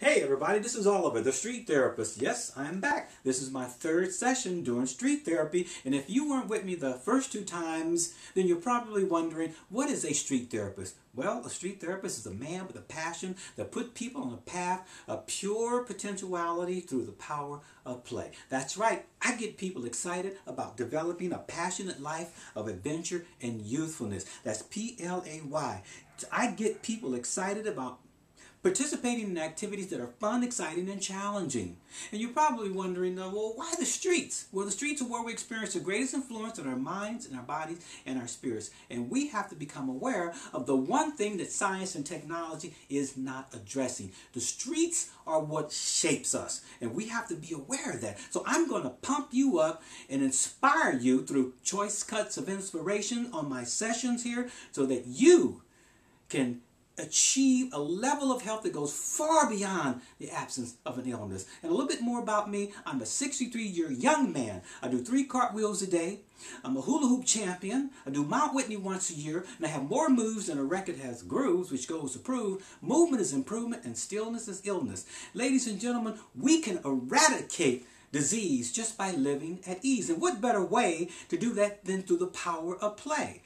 Hey everybody, this is Oliver, the street therapist. Yes, I am back. This is my third session doing street therapy, and if you weren't with me the first two times, then you're probably wondering, what is a street therapist? Well, a street therapist is a man with a passion that puts people on a path of pure potentiality through the power of play. That's right, I get people excited about developing a passionate life of adventure and youthfulness. That's P-L-A-Y. I get people excited about participating in activities that are fun, exciting, and challenging. And you're probably wondering, well, why the streets? Well, the streets are where we experience the greatest influence on our minds and our bodies and our spirits. And we have to become aware of the one thing that science and technology is not addressing. The streets are what shapes us, and we have to be aware of that. So I'm going to pump you up and inspire you through choice cuts of inspiration on my sessions here so that you can achieve a level of health that goes far beyond the absence of an illness. And a little bit more about me. I'm a 63-year young man. I do 3 cartwheels a day. I'm a hula hoop champion. I do Mount Whitney once a year, and I have more moves than a record has grooves, which goes to prove movement is improvement and stillness is illness. Ladies and gentlemen, we can eradicate disease just by living at ease. And what better way to do that than through the power of play?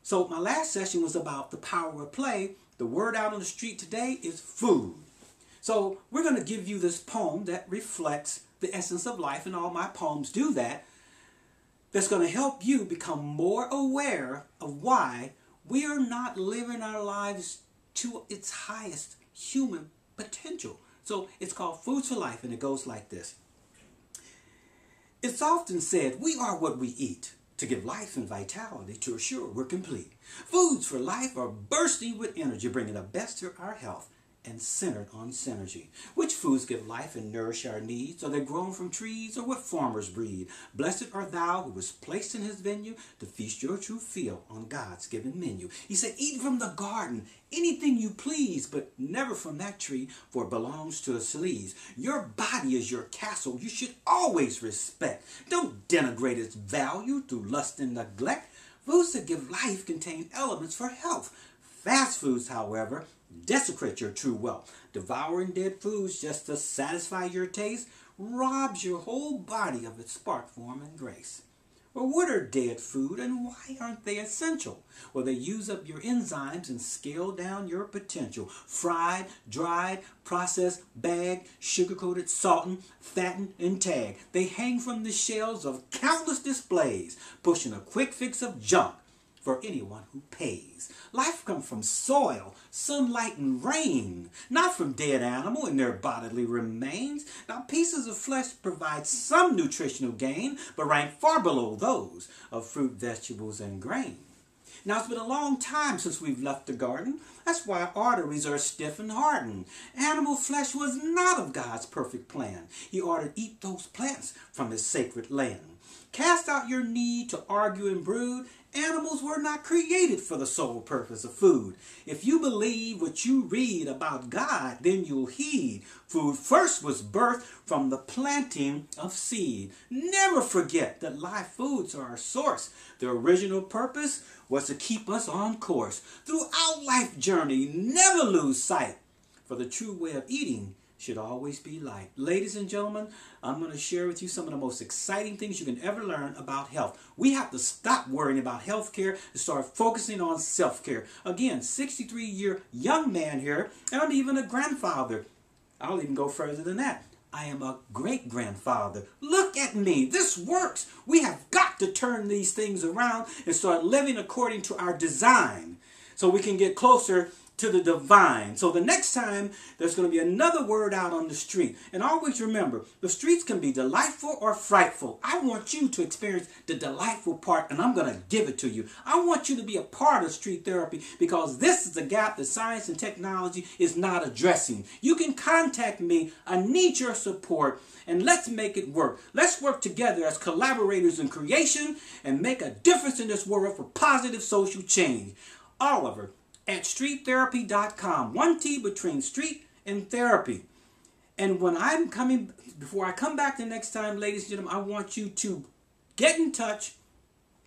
So my last session was about the power of play. The word out on the street today is food. So we're going to give you this poem that reflects the essence of life, and all my poems do that. That's going to help you become more aware of why we are not living our lives to its highest human potential. So it's called Foods for Life, and it goes like this. It's often said we are what we eat, to give life and vitality to assure we're complete. Foods for life are bursting with energy, bringing the best to our health and centered on synergy. Which foods give life and nourish our needs? Are they grown from trees or what farmers breed? Blessed art thou who was placed in his venue to feast your true feel on God's given menu. He said, eat from the garden anything you please, but never from that tree, for it belongs to a sleaze. Your body is your castle you should always respect. Don't denigrate its value through lust and neglect. Foods that give life contain elements for health. Fast foods, however, desecrate your true wealth. Devouring dead foods just to satisfy your taste robs your whole body of its spark, form, and grace. Well, what are dead food and why aren't they essential? Well, they use up your enzymes and scale down your potential. Fried, dried, processed, bagged, sugar-coated, salted, fattened, and tagged. They hang from the shelves of countless displays, pushing a quick fix of junk for anyone who pays. Life comes from soil, sunlight, and rain, not from dead animal and their bodily remains. Now, pieces of flesh provide some nutritional gain, but rank far below those of fruit, vegetables, and grain. Now, it's been a long time since we've left the garden. That's why our arteries are stiff and hardened. Animal flesh was not of God's perfect plan. He ordered, eat those plants from his sacred land. Cast out your need to argue and brood. Animals were not created for the sole purpose of food. If you believe what you read about God, then you'll heed. Food first was birthed from the planting of seed. Never forget that live foods are our source. Their original purpose was to keep us on course. Throughout life journey, never lose sight, for the true way of eating should always be light. Ladies and gentlemen, I'm going to share with you some of the most exciting things you can ever learn about health. We have to stop worrying about health care and start focusing on self-care. Again, 63-year young man here, and I'm even a grandfather. I'll even go further than that. I am a great-grandfather. Look at me. This works. We have got to turn these things around and start living according to our design so we can get closer to the divine. So the next time there's going to be another word out on the street. And always remember, the streets can be delightful or frightful. I want you to experience the delightful part, and I'm going to give it to you. I want you to be a part of street therapy because this is a gap that science and technology is not addressing. You can contact me. I need your support, and let's make it work. Let's work together as collaborators in creation and make a difference in this world for positive social change. Oliver at streettherapy.com. 1 T between street and therapy. And before I come back the next time, ladies and gentlemen, I want you to get in touch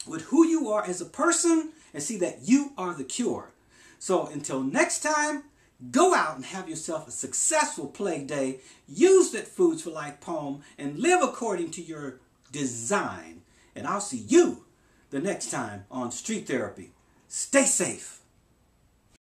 with who you are as a person and see that you are the cure. So until next time, Go out and have yourself a successful play day. Use that Foods for Life poem and live according to your design. And I'll see you the next time on Street Therapy. Stay safe.